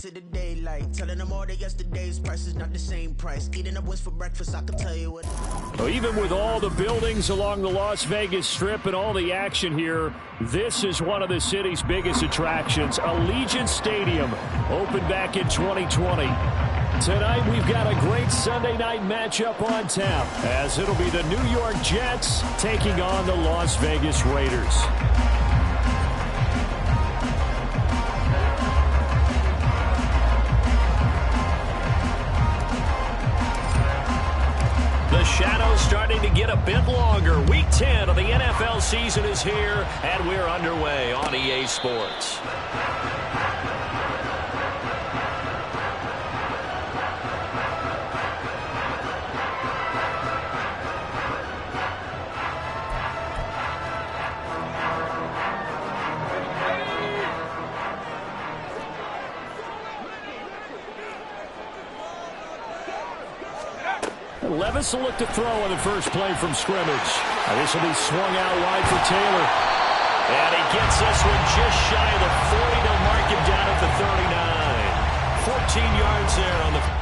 into the daylight, telling them all that yesterday's price is not the same price. Eating up what's for breakfast, I can tell you what. Well, even with all the buildings along the Las Vegas Strip and all the action here, this is one of the city's biggest attractions. Allegiant Stadium opened back in 2020. Tonight we've got a great Sunday night matchup on tap, as it'll be the New York Jets taking on the Las Vegas Raiders. The shadow's starting to get a bit longer. Week 10 of the NFL season is here, and we're underway on EA Sports. Levis will look to throw on the first play from scrimmage. This will be swung out wide for Taylor. And he gets this one just shy of the 40. They'll mark him down at the 39. 14 yards there on the...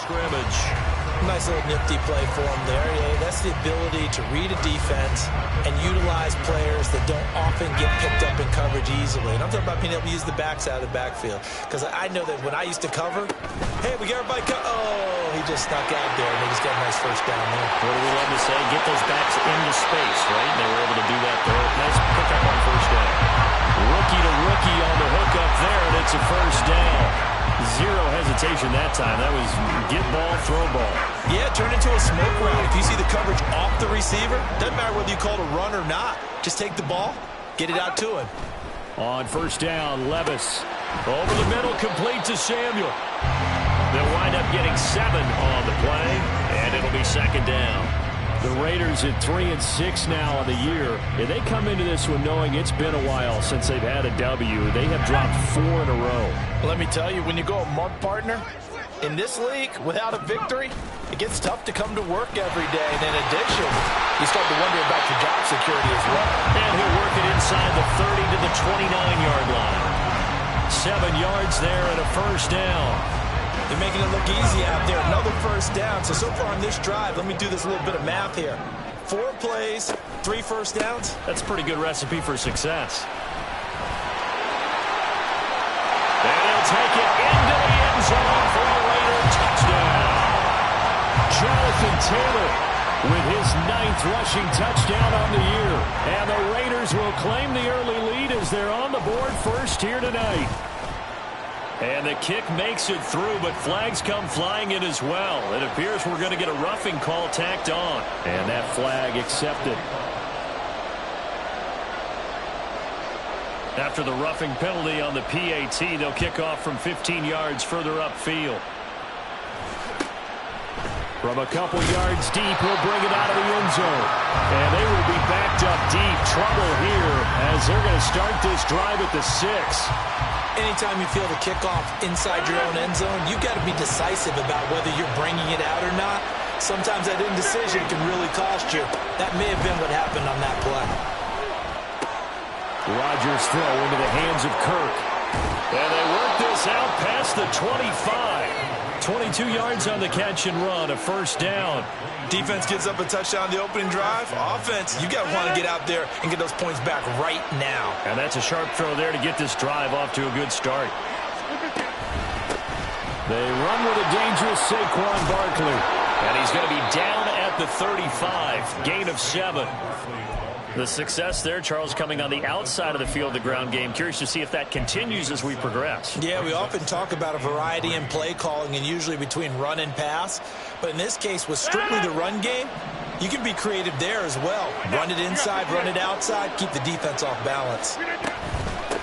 scrimmage. Nice little nifty play for him there. Yeah, that's the ability to read a defense and utilize players that don't often get picked up in coverage easily. And I'm talking about being able to use the backs out of the backfield. Because I know that when I used to cover, hey, we got everybody oh, he just snuck out there, and they just got a nice first down there. What do we love to say? Get those backs into space, right? And they were able to do that there. Nice pickup on first down. Rookie to rookie on the hook up there, and it's a first down. Zero hesitation that time. That was get ball, throw ball. Yeah, turn into a smoke route. If you see the coverage off the receiver, doesn't matter whether you call it a run or not. Just take the ball, get it out to him. On first down, Levis. Over the middle, complete to Samuel. They'll wind up getting 7 on the play, and it'll be second down. The Raiders at 3-6 now on the year, and they come into this one knowing it's been a while since they've had a W. They have dropped 4 in a row. Let me tell you, when you go a mud partner in this league without a victory, it gets tough to come to work every day. And in addition, you start to wonder about your job security as well. And he'll work it inside the 30 to the 29-yard line. 7 yards there and a first down. They're making it look easy out there. Another first down. So far on this drive, let me do this little bit of math here. 4 plays, 3 first downs. That's a pretty good recipe for success. And he'll take it into the end zone for a Raider touchdown. Jonathan Taylor with his 9th rushing touchdown on the year. And the Raiders will claim the early lead as they're on the board first here tonight. And the kick makes it through, but flags come flying in as well. It appears we're going to get a roughing call tacked on. And that flag accepted. After the roughing penalty on the PAT, they'll kick off from 15 yards further upfield. From a couple yards deep, he'll bring it out of the end zone. And they will be backed up deep. Trouble here as they're going to start this drive at the 6. Anytime you feel the kickoff inside your own end zone, you've got to be decisive about whether you're bringing it out or not. Sometimes that indecision can really cost you. That may have been what happened on that play. Rodgers' throw into the hands of Kirk. And they work this out past the 25. 22 yards on the catch and run, a first down. Defense gives up a touchdown the opening drive. Offense, you got to want to get out there and get those points back right now. And that's a sharp throw there to get this drive off to a good start. They run with a dangerous Saquon Barkley. And he's going to be down at the 35. Gain of 7. The success there, Charles, coming on the outside of the field, the ground game. Curious to see if that continues as we progress. Yeah, we often talk about a variety in play calling and usually between run and pass. But in this case, with strictly the run game, you can be creative there as well. Run it inside, run it outside, keep the defense off balance.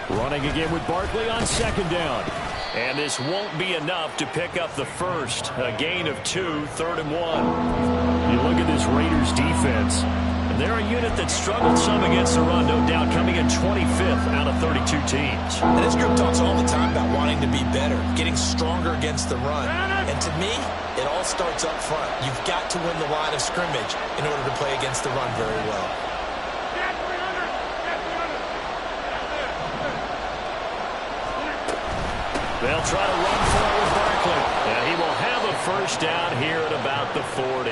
Running again with Barkley on 2nd down. And this won't be enough to pick up the first. A gain of 2, 3rd and 1. You look at this Raiders defense. They're a unit that struggled some against the run, no doubt, coming in 25th out of 32 teams. And this group talks all the time about wanting to be better, getting stronger against the run. And to me, it all starts up front. You've got to win the line of scrimmage in order to play against the run very well. They'll try to run forward Barkley. And he will have a first down here at about the 40.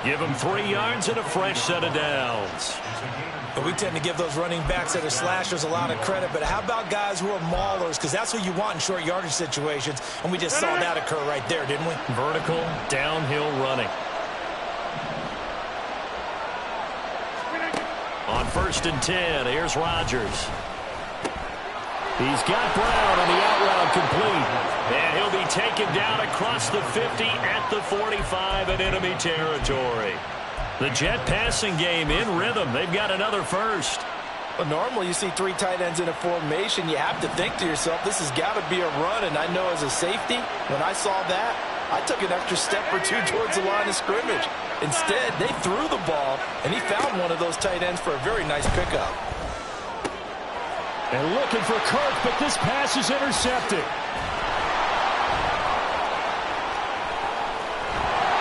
Give him 3 yards and a fresh set of downs. But we tend to give those running backs that are slashers a lot of credit. But how about guys who are maulers? Because that's what you want in short yardage situations. And we just saw that occur right there, didn't we? Vertical, downhill running. On 1st and 10, here's Rodgers. He's got Brown on the out route complete. And he'll be taken down across the 50 at the 45 in enemy territory. The Jet passing game in rhythm. They've got another first. Well, normally you see 3 tight ends in a formation. You have to think to yourself, this has got to be a run. And I know as a safety, when I saw that, I took an extra step or 2 towards the line of scrimmage. Instead, they threw the ball, and he found one of those tight ends for a very nice pickup. And looking for Kirk, but this pass is intercepted.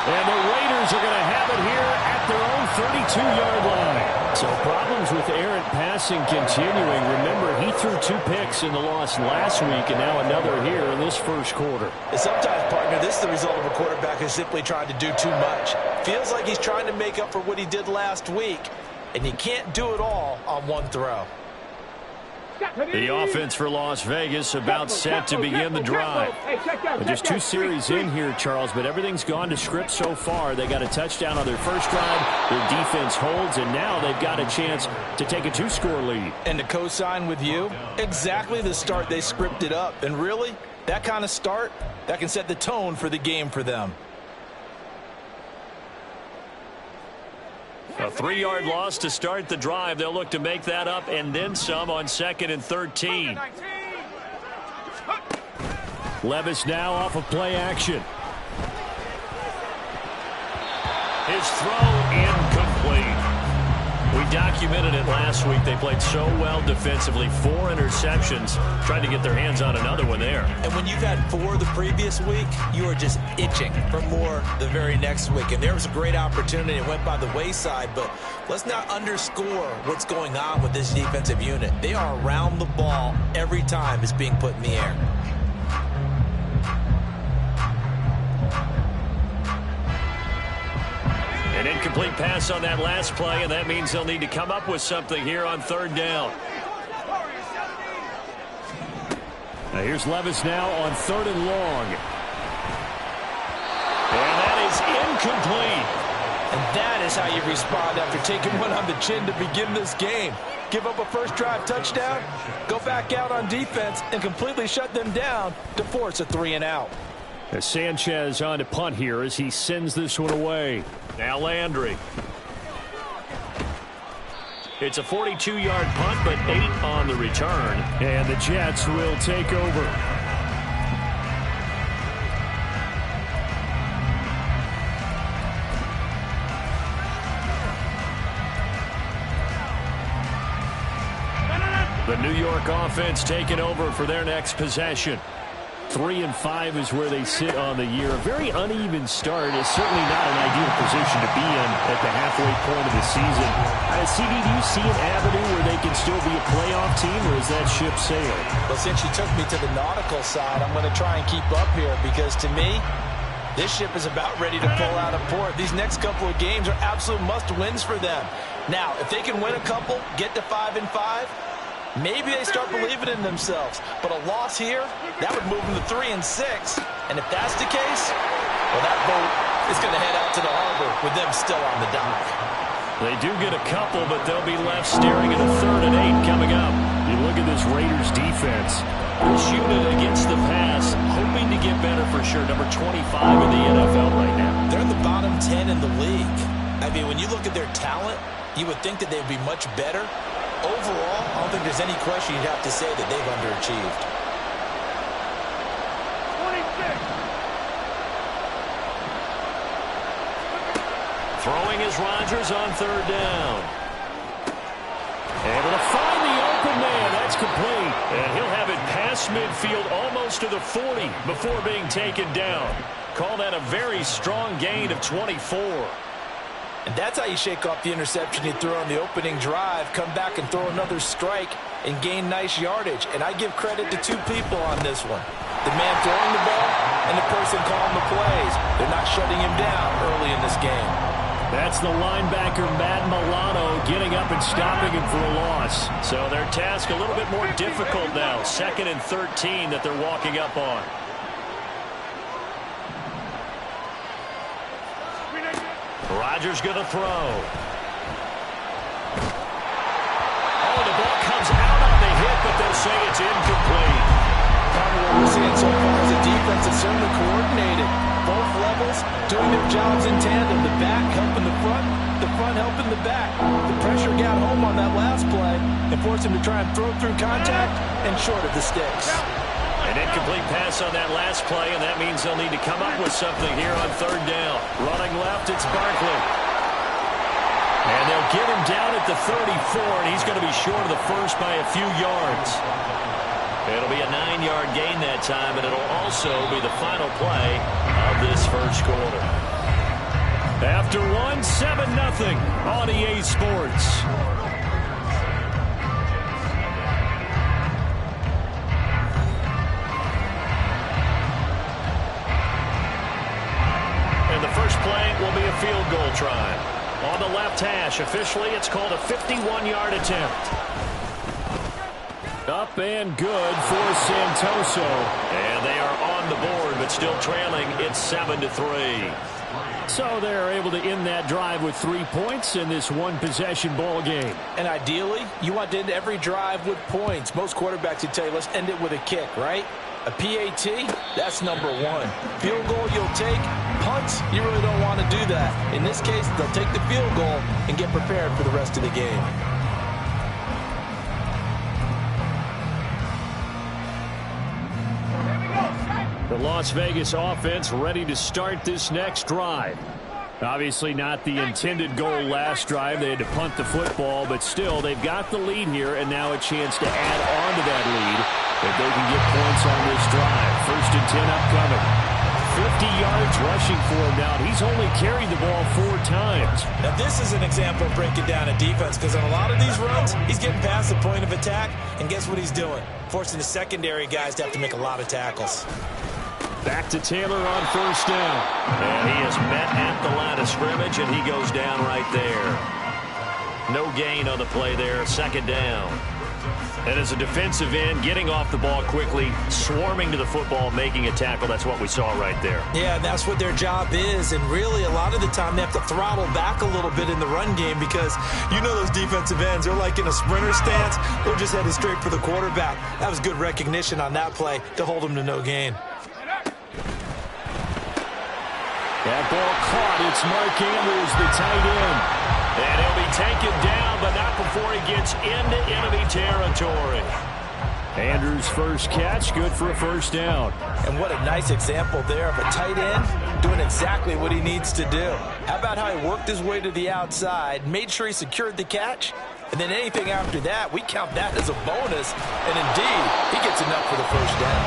And the Raiders are going to have it here at their own 32-yard line. So problems with errant passing continuing. Remember, he threw 2 picks in the loss last week, and now another here in this first quarter. And sometimes, partner, this is the result of a quarterback who's simply trying to do too much. Feels like he's trying to make up for what he did last week, and you can't do it all on one throw. The offense for Las Vegas about set to begin the drive. But there's 2 series in here, Charles, but everything's gone to script so far. They got a touchdown on their first drive. Their defense holds, and now they've got a chance to take a 2-score lead. And to co-sign with you, exactly the start they scripted up. And really, that kind of start, that can set the tone for the game for them. A 3-yard loss to start the drive. They'll look to make that up and then some on 2nd and 13. Levis now off of play action. His throw incomplete. We documented it last week. They played so well defensively. 4 interceptions. Trying to get their hands on another one there. And when you've had 4 the previous week, you are just itching for more the very next week. And there was a great opportunity. It went by the wayside. But let's not underscore what's going on with this defensive unit. They are around the ball every time it's being put in the air. An incomplete pass on that last play, and that means they'll need to come up with something here on 3rd down. Now here's Levis now on 3rd and long. And that is incomplete. And that is how you respond after taking one on the chin to begin this game. Give up a first drive touchdown, go back out on defense, and completely shut them down to force a 3-and-out. As Sanchez on to punt here as he sends this one away. Now Landry. It's a 42-yard punt, but 8 on the return. And the Jets will take over. The New York offense taking over for their next possession. 3-5 is where they sit on the year. A very uneven start is certainly not an ideal position to be in at the halfway point of the season. CD, do you see an avenue where they can still be a playoff team, or is that ship sailed? Well, since you took me to the nautical side, I'm going to try and keep up here because to me, this ship is about ready to pull out of port. These next couple of games are absolute must-wins for them. Now, if they can win a couple, get to 5-5, Maybe they start believing in themselves. But a loss here, that would move them to 3-6. And if that's the case, well, that boat is going to head out to the harbor with them still on the dock. They do get a couple, but they'll be left staring at a 3rd and 8 coming up. You look at this Raiders defense. This unit against the pass, hoping to get better for sure. Number 25 in the NFL right now. They're in the bottom 10 in the league. I mean, when you look at their talent, you would think that they'd be much better. Overall, I don't think there's any question you'd have to say that they've underachieved. 26. Throwing is Rodgers on 3rd down. Able to find the open man. That's complete. And he'll have it past midfield almost to the 40 before being taken down. Call that a very strong gain of 24. And that's how you shake off the interception you threw on the opening drive, come back and throw another strike and gain nice yardage. And I give credit to 2 people on this one. The man throwing the ball and the person calling the plays. They're not shutting him down early in this game. That's the linebacker, Matt Milano, getting up and stopping him for a loss. So their task a little bit more difficult now. 2nd and 13 that they're walking up on. Rodgers going to throw. Oh, the ball comes out on the hit, but they'll say it's incomplete. Probably what we're seeing so far is a defense that's certainly coordinated. Both levels doing their jobs in tandem. The back helping the front helping the back. The pressure got home on that last play and forced him to try and throw through contact and short of the sticks. An incomplete pass on that last play, and that means they'll need to come up with something here on 3rd down. Running left, it's Barkley. And they'll get him down at the 34, and he's going to be short of the first by a few yards. It'll be a 9-yard gain that time, and it'll also be the final play of this first quarter. After 7-0 on EA Sports. Play will be a field goal try. On the left hash, officially it's called a 51-yard attempt. Up and good for Santoso. And they are on the board, but still trailing. It's 7-3. So they're able to end that drive with 3 points in this one-possession ball game. And ideally, you want to end every drive with points. Most quarterbacks would tell you, let's end it with a kick, right? A PAT, that's number 1. Field goal you'll take. Punts, you really don't want to do that. In this case, they'll take the field goal and get prepared for the rest of the game. The Las Vegas offense ready to start this next drive. Obviously not the intended goal last drive. They had to punt the football, but still they've got the lead here and now a chance to add on to that lead if they can get points on this drive. 1st and 10 upcoming. 50 yards rushing for him now. He's only carried the ball 4 times. Now this is an example of breaking down a defense because on a lot of these runs, he's getting past the point of attack, and guess what he's doing? Forcing the secondary guys to have to make a lot of tackles. Back to Taylor on 1st down. And he is met at the line of scrimmage, and he goes down right there. No gain on the play there. 2nd down. And as a defensive end, getting off the ball quickly, swarming to the football, making a tackle, that's what we saw right there. Yeah, that's what their job is. And really, a lot of the time, they have to throttle back a little bit in the run game because you know those defensive ends, they're like in a sprinter stance. They're just headed straight for the quarterback. That was good recognition on that play to hold them to no gain. That ball caught. It's Mark Andrews, the tight end. And he'll be taken down, but not before he gets into enemy territory. Andrews' first catch, good for a 1st down. And what a nice example there of a tight end doing exactly what he needs to do. How about how he worked his way to the outside, made sure he secured the catch, and then anything after that, we count that as a bonus. And indeed, he gets enough for the 1st down.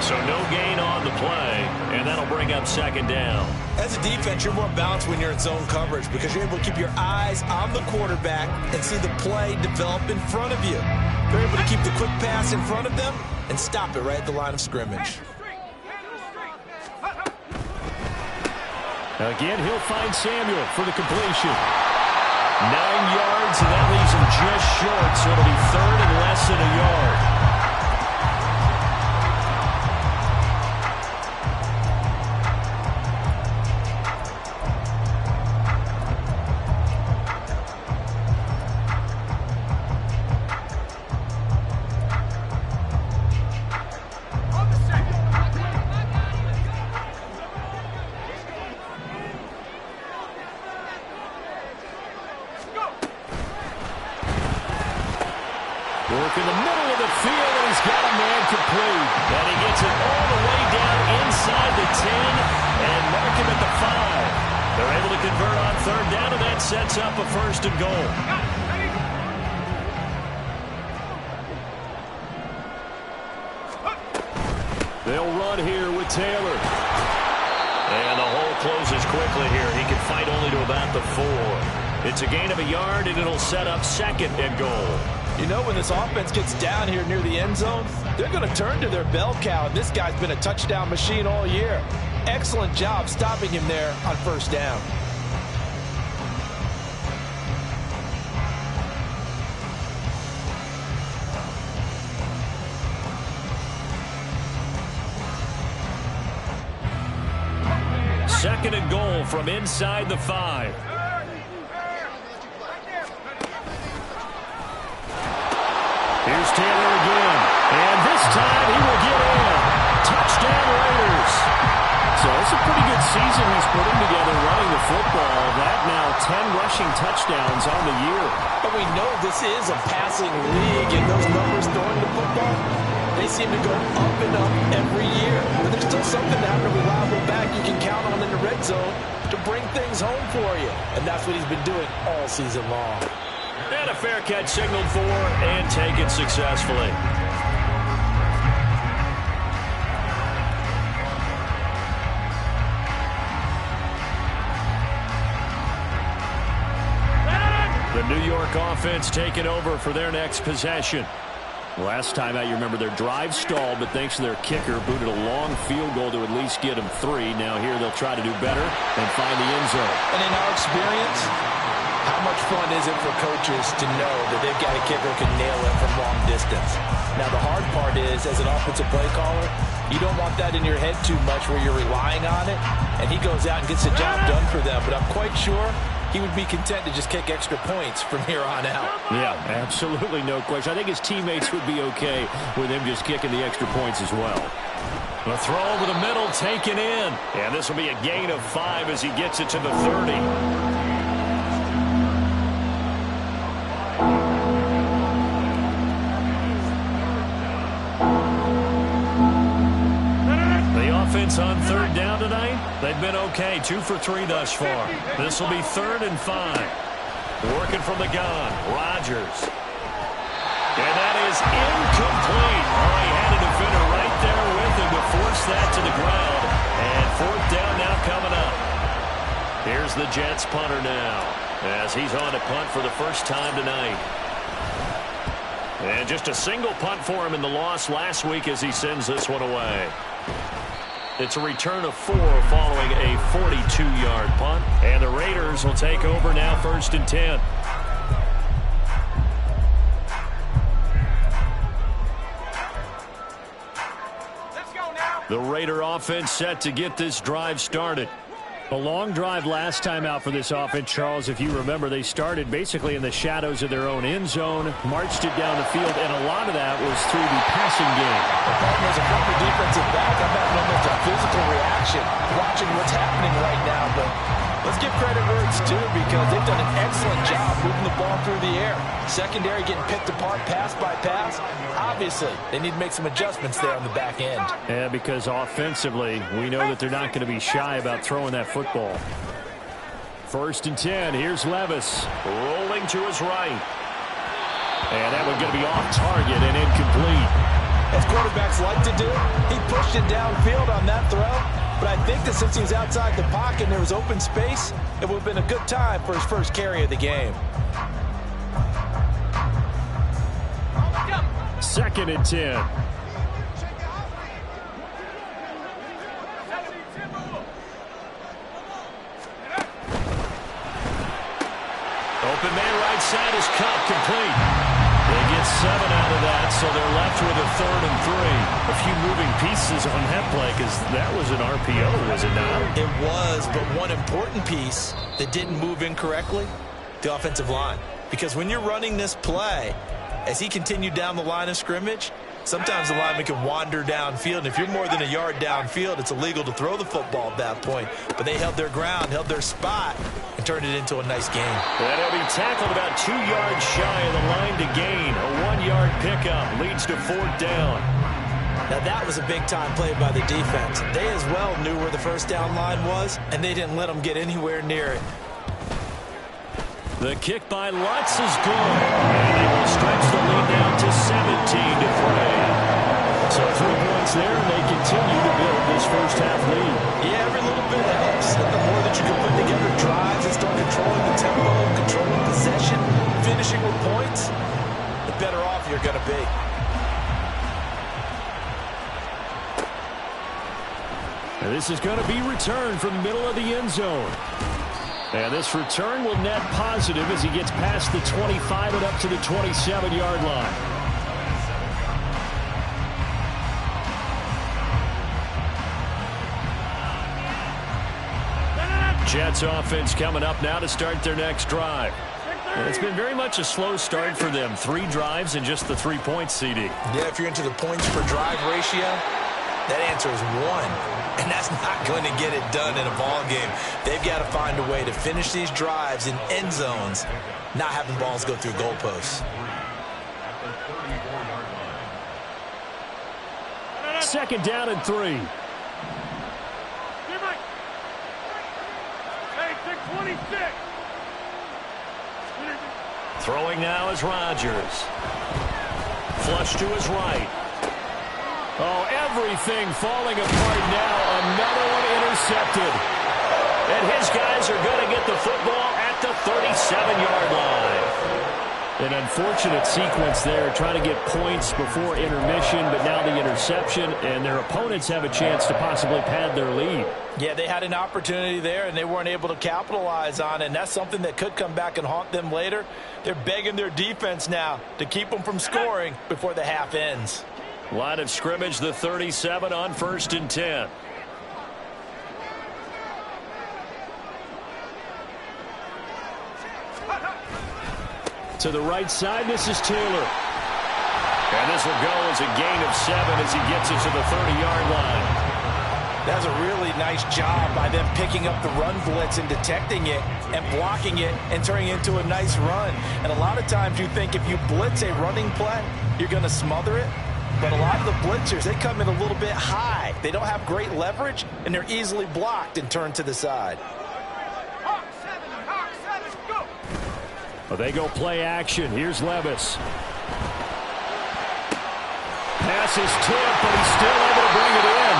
So no gain on the play, and that'll bring up 2nd down. As a defense, you're more balanced when you're in zone coverage because you're able to keep your eyes on the quarterback and see the play develop in front of you. You're able to keep the quick pass in front of them and stop it right at the line of scrimmage. Again, he'll find Samuel for the completion. 9 yards, and that leaves him just short, so it'll be third and less than a yard. Work in the middle of the field, and he's got a man complete. And he gets it all the way down inside the 10 and mark him at the 5. They're able to convert on third down, and that sets up a first and goal. They'll run here with Taylor. And the hole closes quickly here. He can fight only to about the 4. It's a gain of a yard, and it'll set up second and goal. You know, when this offense gets down here near the end zone, they're going to turn to their bell cow. This guy's been a touchdown machine all year. Excellent job stopping him there on first down. Second and goal from inside the 5. Here's Taylor again. And this time he will get in. Touchdown Raiders. So it's a pretty good season he's putting together running the football. That now 10 rushing touchdowns on the year. But we know this is a passing league, and those numbers throwing the football, they seem to go up and up every year. But there's still something to having a reliable back you can count on in the red zone to bring things home for you. And that's what he's been doing all season long. And a fair catch signaled for and taken successfully. The New York offense taking over for their next possession. Last time out, you remember their drive stalled, but thanks to their kicker, booted a long field goal to at least get them 3. Now here they'll try to do better and find the end zone. And in our experience, how much fun is it for coaches to know that they've got a kicker who can nail it from long distance? Now, the hard part is, as an offensive play caller, you don't want that in your head too much where you're relying on it, and he goes out and gets the job done for them. But I'm quite sure he would be content to just kick extra points from here on out. Yeah, absolutely no question. I think his teammates would be okay with him just kicking the extra points as well. The throw over the middle taken in. And this will be a gain of 5 as he gets it to the 30. Offense on third down tonight, they've been okay. 2 for 3 thus far. This will be 3rd and 5. Working from the gun, Rodgers. And that is incomplete. Oh, he had a defender right there with him to force that to the ground. And 4th down now coming up. Here's the Jets punter now, as he's on to punt for the first time tonight. And just a single punt for him in the loss last week as he sends this one away. It's a return of 4 following a 42-yard punt. And the Raiders will take over now 1st and 10. Let's go now. The Raider offense set to get this drive started. A long drive last time out for this offense, Charles. If you remember, they started basically in the shadows of their own end zone, marched it down the field, and a lot of that was through the passing game. The Cardinals are from the defensive back. I'm having almost a physical reaction watching what's happening right now. But let's give credit where it's due because they've done an excellent job moving the ball through the air. Secondary getting picked apart pass by pass. Obviously, they need to make some adjustments there on the back end. Yeah, because offensively, we know that they're not going to be shy about throwing that football. 1st and 10. Here's Levis rolling to his right. And that one's going to be off target and incomplete. As quarterbacks like to do, he pushed it downfield on that throw. But I think that since he was outside the pocket and there was open space, it would have been a good time for his first carry of the game. 2nd and 10. Open man right side is caught, complete. They get 7 out of that, so they're left with a 3rd and 3. A few moving pieces on that play because that was an RPO, was it not? It was, but one important piece that didn't move incorrectly, the offensive line. Because when you're running this play, as he continued down the line of scrimmage, sometimes the lineman can wander downfield. And if you're more than a yard downfield, it's illegal to throw the football at that point. But they held their ground, held their spot, and turned it into a nice game. And he'll be tackled about 2 yards shy of the line to gain. A 1-yard pickup leads to 4th down. Now that was a big-time play by the defense. They as well knew where the first down line was, and they didn't let them get anywhere near it. The kick by Lutz is good. And they will stretch the lead down to 17 to 3. So 3 points there, and they continue to build this first half lead. Yeah, every little bit helps. And the more that you can put together drives and start controlling the tempo, controlling possession, finishing with points, the better off you're going to be. And this is going to be returned from the middle of the end zone. And this return will net positive as he gets past the 25 and up to the 27-yard line. Jets offense coming up now to start their next drive. And it's been very much a slow start for them. 3 drives and just the 3 points, CD. Yeah, if you're into the points per drive ratio, that answer is 1. And that's not going to get it done in a ball game. They've got to find a way to finish these drives in end zones, not having balls go through goalposts. 2nd down and 3. Hey, 26. Throwing now is Rodgers. Flush to his right. Oh, everything falling apart now. Another one intercepted. And his guys are going to get the football at the 37-yard line. An unfortunate sequence there, trying to get points before intermission, but now the interception, and their opponents have a chance to possibly pad their lead. Yeah, they had an opportunity there, and they weren't able to capitalize on it, and that's something that could come back and haunt them later. They're begging their defense now to keep them from scoring before the half ends. Line of scrimmage, the 37 on 1st and 10. To the right side, this is Taylor. And this will go as a gain of 7 as he gets it to the 30-yard line. That's a really nice job by them picking up the run blitz and detecting it and blocking it and turning it into a nice run. And a lot of times you think if you blitz a running play, you're going to smother it. But a lot of the blitzers, they come in a little bit high. They don't have great leverage, and they're easily blocked and turned to the side. Hawk 7, go! Well, they go play action. Here's Levis. Pass is tipped, but he's still able to bring it in.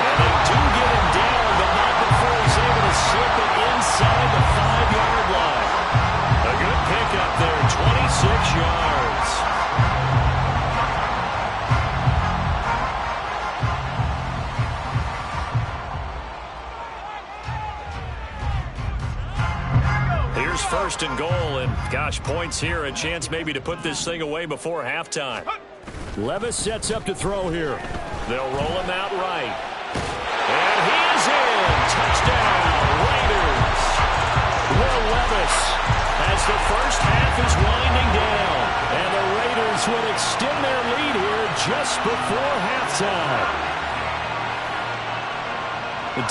And they do get him down, but not before he's able to slip it inside the 5-yard line. A good pickup there, 26 yards. Here's 1st and goal, and gosh, points here, a chance maybe to put this thing away before halftime. Levis sets up to throw here. They'll roll him out right. And he is in. Touchdown, Raiders. Will Levis as the first half is winding down. And the Raiders will extend their lead here just before halftime.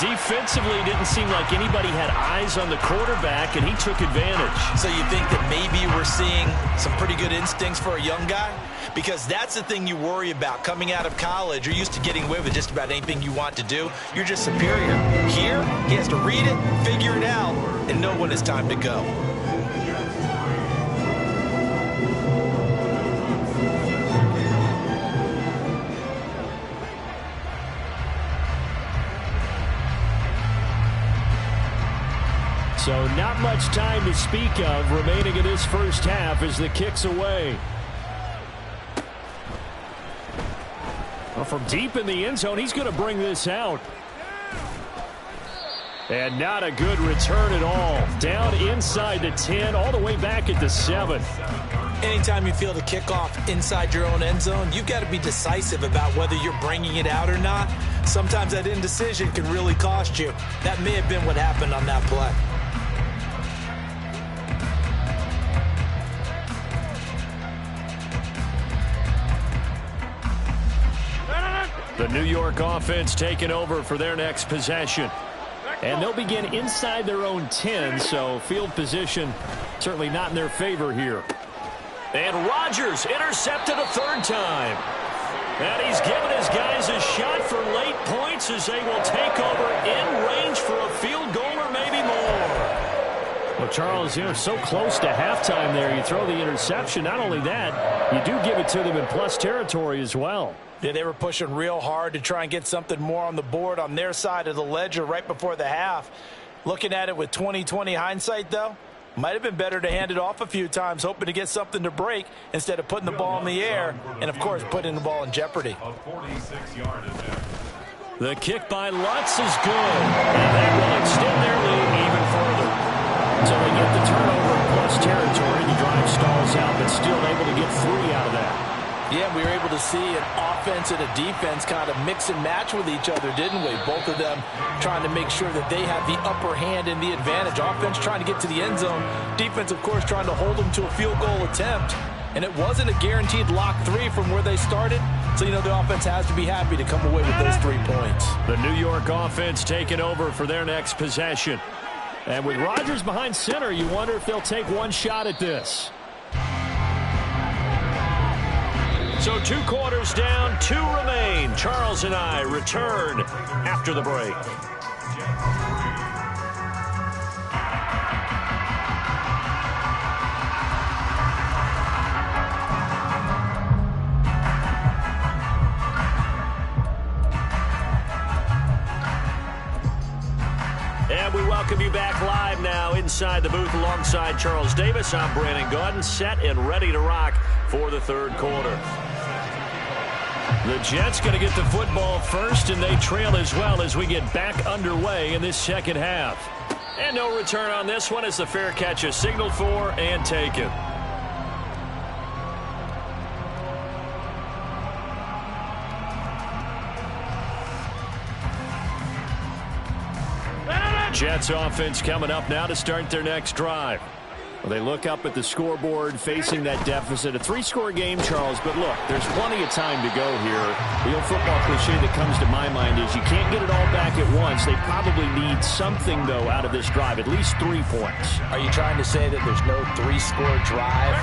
Defensively, it didn't seem like anybody had eyes on the quarterback, and he took advantage. So you think that maybe we're seeing some pretty good instincts for a young guy? Because that's the thing you worry about coming out of college. You're used to getting away with just about anything you want to do. You're just superior. Here, he has to read it, figure it out, and know when it's time to go. So not much time to speak of remaining in this first half as the kick's away. Well, from deep in the end zone, he's going to bring this out. And not a good return at all. Down inside the 10, all the way back at the 7. Anytime you feel the kickoff inside your own end zone, you've got to be decisive about whether you're bringing it out or not. Sometimes that indecision can really cost you. That may have been what happened on that play. The New York offense taking over for their next possession. And they'll begin inside their own 10, so field position certainly not in their favor here. And Rodgers intercepted a third time. And he's given his guys a shot for late points as they will take over in range for a field goal or maybe more. Well, Charles, you're so close to halftime there. You throw the interception. Not only that, you do give it to them in plus territory as well. Yeah, they were pushing real hard to try and get something more on the board on their side of the ledger right before the half. Looking at it with 20/20 hindsight, though, might have been better to hand it off a few times, hoping to get something to break instead of putting the ball in the air and, of course, putting the ball in jeopardy. The kick by Lutz is good, and that will extend their lead even further. So they get the turnover in plus territory. The drive stalls out, but still able to get 3 out of that. Yeah, we were able to see an offense and a defense kind of mix and match with each other, didn't we? Both of them trying to make sure that they have the upper hand and the advantage. Offense trying to get to the end zone. Defense, of course, trying to hold them to a field goal attempt. And it wasn't a guaranteed lock 3 from where they started. So, the offense has to be happy to come away with those 3 points. The New York offense taking over for their next possession. And with Rodgers behind center, you wonder if they'll take one shot at this. So 2 quarters down, 2 remain. Charles and I return after the break. And we welcome you back live now inside the booth alongside Charles Davis. I'm Brandon Gaudin, set and ready to rock for the third quarter. The Jets going to get the football first, and they trail as well as we get back underway in this second half. And no return on this one as the fair catch is signaled for and taken. Jets offense coming up now to start their next drive. Well, they look up at the scoreboard facing that deficit. A 3-score game, Charles, but look, there's plenty of time to go here. The old football cliche that comes to my mind is you can't get it all back at once. They probably need something, though, out of this drive, at least 3 points. Are you trying to say that there's no 3-score drive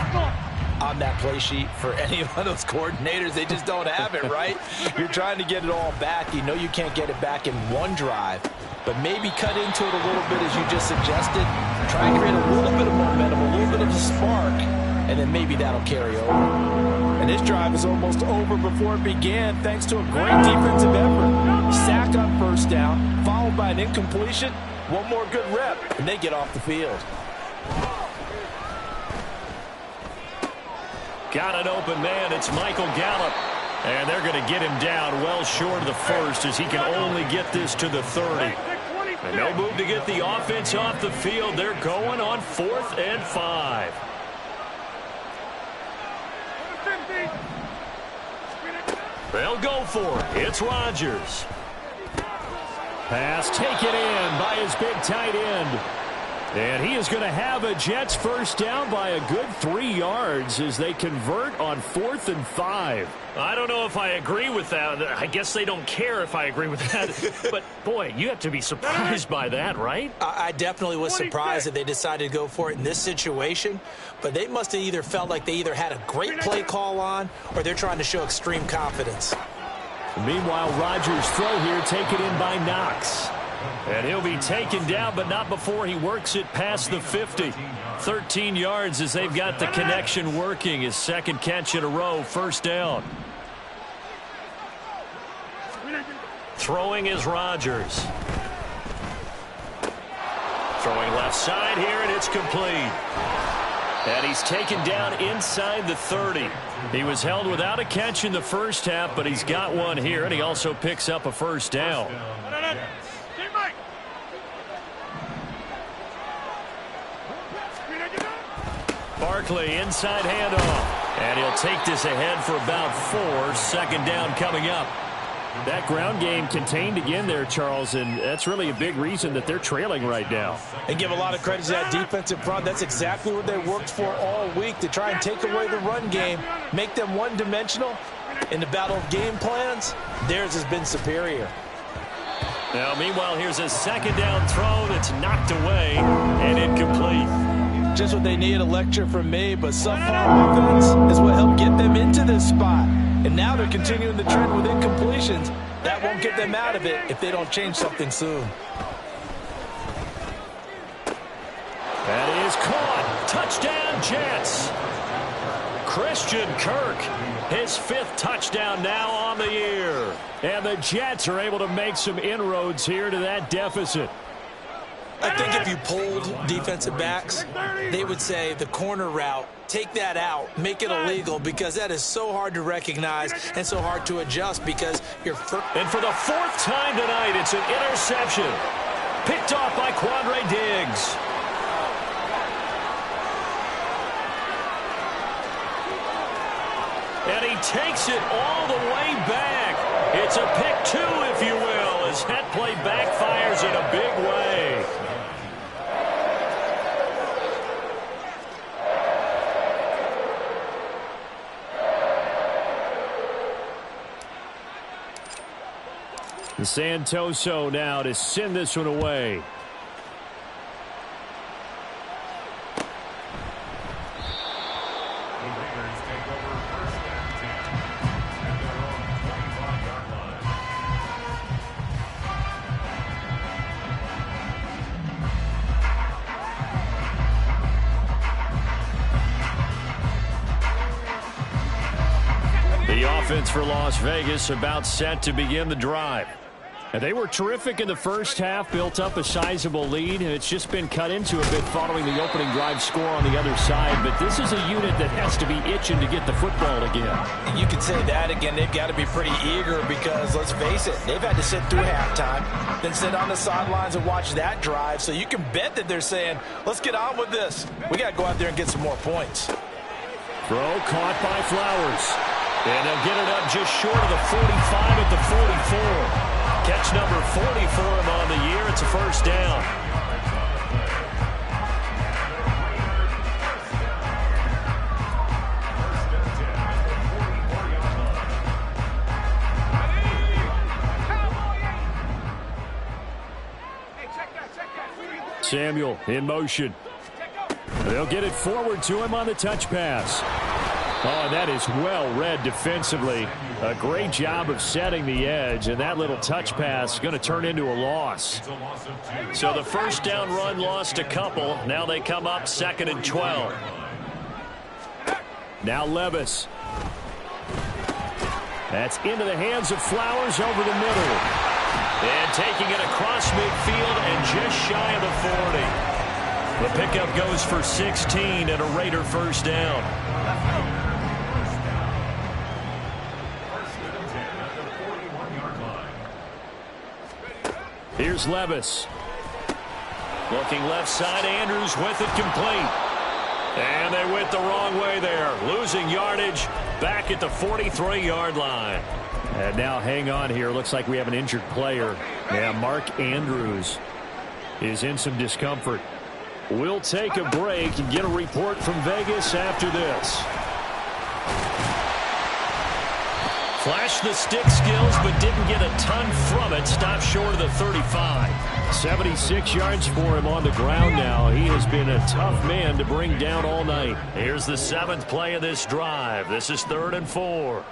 on that play sheet for any of those coordinators? They just don't have it, right? You're trying to get it all back. You know you can't get it back in one drive, but maybe cut into it a little bit as you just suggested. Try and create a little bit of momentum, a little bit of a spark, and then maybe that'll carry over. And this drive is almost over before it began thanks to a great defensive effort. Sack on first down, followed by an incompletion. One more good rep, and they get off the field. Got an open man. It's Michael Gallup. And they're going to get him down well short of the first as he can only get this to the 30. And no move to get the offense off the field. They're going on 4th and 5. They'll go for it. It's Rodgers. Pass taken in by his big tight end. And he is going to have a Jets first down by a good 3 yards as they convert on 4th and 5. I don't know if I agree with that. I guess they don't care if I agree with that. But, boy, you have to be surprised by that, right? I definitely was surprised that they decided to go for it in this situation. But they must have either felt like they either had a great play call on or they're trying to show extreme confidence. Meanwhile, Rodgers' throw here taken in by Knox. And he'll be taken down, but not before he works it past the 50. 13 yards as they've got the connection working. His second catch in a row, first down. Throwing is Rodgers. Throwing left side here, and it's complete. And he's taken down inside the 30. He was held without a catch in the first half, but he's got one here, and he also picks up a first down. Barkley, inside handoff. And he'll take this ahead for about 4. Second down coming up. That ground game contained again there, Charles, and that's really a big reason that they're trailing right now. And give a lot of credit to that defensive front. That's exactly what they worked for all week, to try and take away the run game, make them one-dimensional. In the battle of game plans, theirs has been superior. Now, meanwhile, here's a second down throw that's knocked away and incomplete. Just what they need, a lecture from me, but subpar offense is what helped get them into this spot. And now they're continuing the trend with incompletions. That won't get them out of it if they don't change something soon. That is caught. Touchdown, Jets. Christian Kirk, his 5th touchdown now on the year. And the Jets are able to make some inroads here to that deficit. I think if you polled defensive backs, they would say the corner route, take that out, make it illegal, because that is so hard to recognize and so hard to adjust because you're... And for the 4th time tonight, it's an interception. Picked off by Quandre Diggs. And he takes it all the way back. It's a pick 2, if you will, as that play backfires in a big way. Santoso now to send this one away. The offense for Las Vegas about set to begin the drive. And they were terrific in the first half, built up a sizable lead, and it's just been cut into a bit following the opening drive score on the other side. But this is a unit that has to be itching to get the football again. And you could say that again. They've got to be pretty eager because, let's face it, they've had to sit through halftime, then sit on the sidelines and watch that drive. So you can bet that they're saying, let's get on with this. We got to go out there and get some more points. Throw caught by Flowers. And they'll get it up just short of the 45 at the 44. Catch number 40 for him on the year. It's a first down. Samuel in motion. They'll get it forward to him on the touch pass. Oh, and that is well read defensively. A great job of setting the edge, and that little touch pass is going to turn into a loss. So the first down run lost a couple. Now they come up 2nd and 12. Now Levis. That's into the hands of Flowers over the middle. And taking it across midfield and just shy of the 40. The pickup goes for 16 and a Raider first down. Here's Levis. Looking left side, Andrews with it complete. And they went the wrong way there. Losing yardage back at the 43-yard line. And now hang on here. Looks like we have an injured player. Yeah, Mark Andrews is in some discomfort. We'll take a break and get a report from Vegas after this. Flashed the stick skills, but didn't get a ton from it. Stopped short of the 35. 76 yards for him on the ground now. He has been a tough man to bring down all night. Here's the 7th play of this drive. This is 3rd and 4.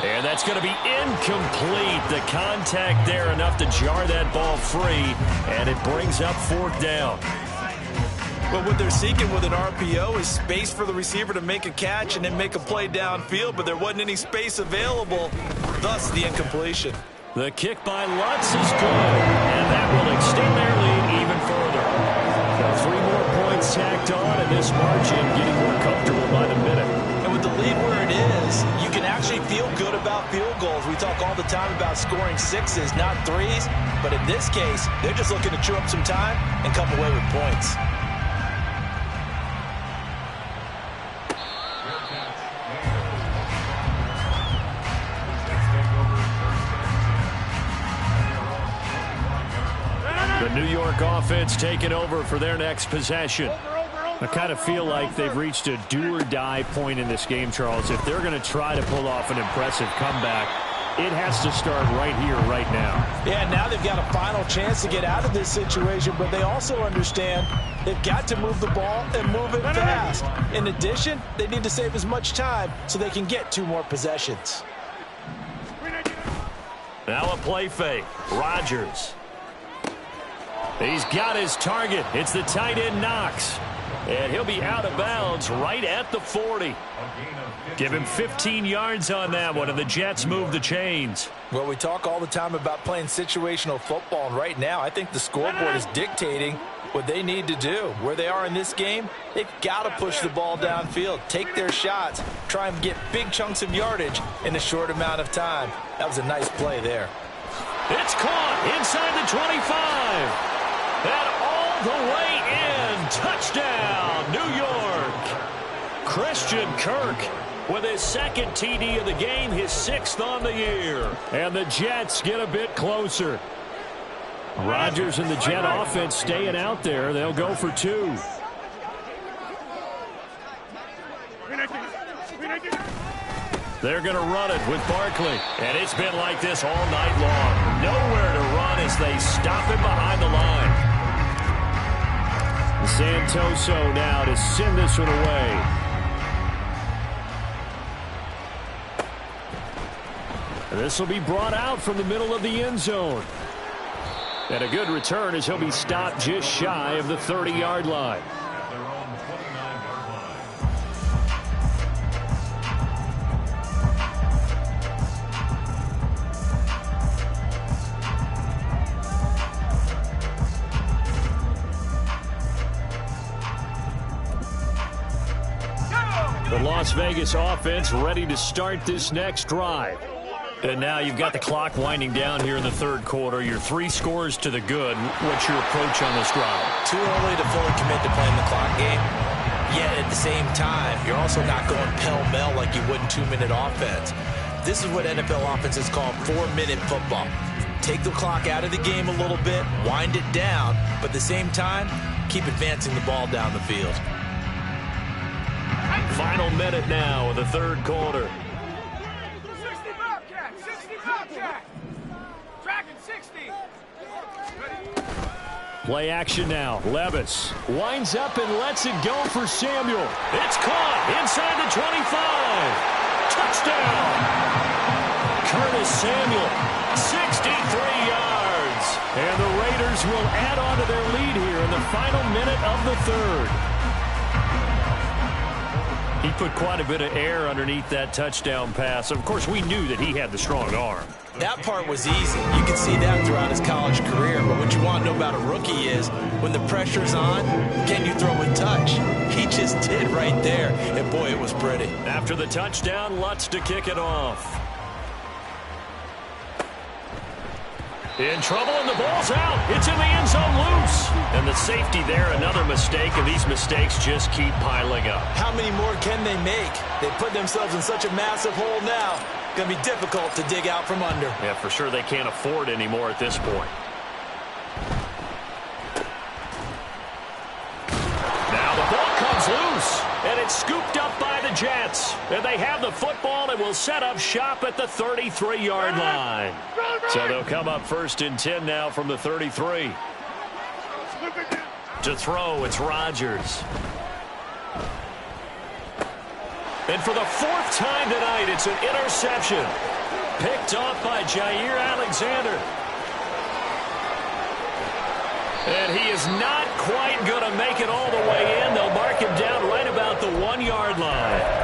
And that's going to be incomplete. The contact there enough to jar that ball free, and it brings up 4th down. But what they're seeking with an RPO is space for the receiver to make a catch and then make a play downfield, but there wasn't any space available, thus the incompletion. The kick by Lutz is good, and that will extend their lead even further. Now 3 more points tacked on, and this margin getting more comfortable by the minute. And with the lead where it is, you can actually feel good about field goals. We talk all the time about scoring sixes, not threes. But in this case, they're just looking to chew up some time and come away with points. The New York offense taking over for their next possession. I kind of feel like they've reached a do-or-die point in this game, Charles. If they're going to try to pull off an impressive comeback, it has to start right here, right now. Yeah, now they've got a final chance to get out of this situation, but they also understand they've got to move the ball and move it fast. In addition, they need to save as much time so they can get 2 more possessions. Now a play fake. Rodgers. He's got his target. It's the tight end Knox. And he'll be out of bounds right at the 40. Give him 15 yards on that one, and the Jets move the chains. Well, we talk all the time about playing situational football, and right now I think the scoreboard is dictating what they need to do. Where they are in this game, they've got to push the ball downfield, take their shots, try and get big chunks of yardage in a short amount of time. That was a nice play there. It's caught inside the 25. And all the way in. Touchdown, New York. Christian Kirk with his second TD of the game, his 6th on the year. And the Jets get a bit closer. Rodgers and the Jet offense staying out there. They'll go for 2. They're going to run it with Barkley. And it's been like this all night long. Nowhere to run as they stop him behind the line. Santoso now to send this one away. This will be brought out from the middle of the end zone. And a good return as he'll be stopped just shy of the 30-yard line. The Las Vegas offense ready to start this next drive. And now you've got the clock winding down here in the 3rd quarter. Your 3 scores to the good. What's your approach on this drive? Too early to fully commit to playing the clock game. Yet at the same time, you're also not going pell-mell like you would in 2-minute offense. This is what NFL offenses call 4-minute football. Take the clock out of the game a little bit, wind it down, but at the same time, keep advancing the ball down the field. Final minute now of the 3rd quarter. 60 Bobcat! 60 Bobcat! Tracking 60! Play action now. Levis winds up and lets it go for Samuel. It's caught inside the 25. Touchdown! Curtis Samuel, 63 yards. And the Raiders will add on to their lead here in the final minute of the 3rd. He put quite a bit of air underneath that touchdown pass. Of course, we knew that he had the strong arm. That part was easy. You can see that throughout his college career. But what you want to know about a rookie is when the pressure's on, can you throw with touch? He just did right there. And, boy, it was pretty. After the touchdown, Lutz to kick it off. In trouble, and the ball's out. It's in the end zone loose. And the safety there, another mistake, and these mistakes just keep piling up. How many more can they make? They put themselves in such a massive hole now. Going to be difficult to dig out from under. Yeah, for sure they can't afford anymore at this point. Now the ball comes loose, and it's scooped up by the Jets. And they have the football and will set up shop at the 33-yard line. So they'll come up 1st and 10 now from the 33. To throw, it's Rodgers. And for the 4th time tonight, it's an interception. Picked off by Jair Alexander. And he is not quite going to make it all the way in. They'll mark him down right about the 1-yard line.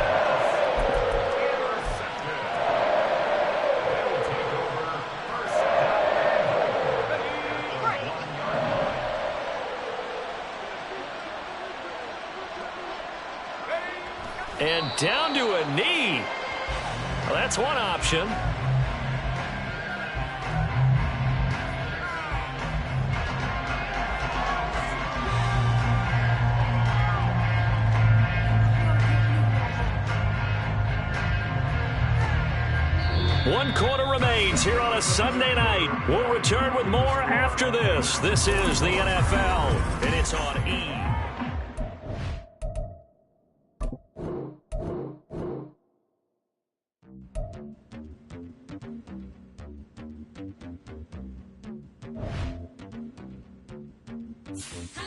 And down to a knee. Well, that's one option. One quarter remains here on a Sunday night. We'll return with more after this. This is the NFL, and it's on E!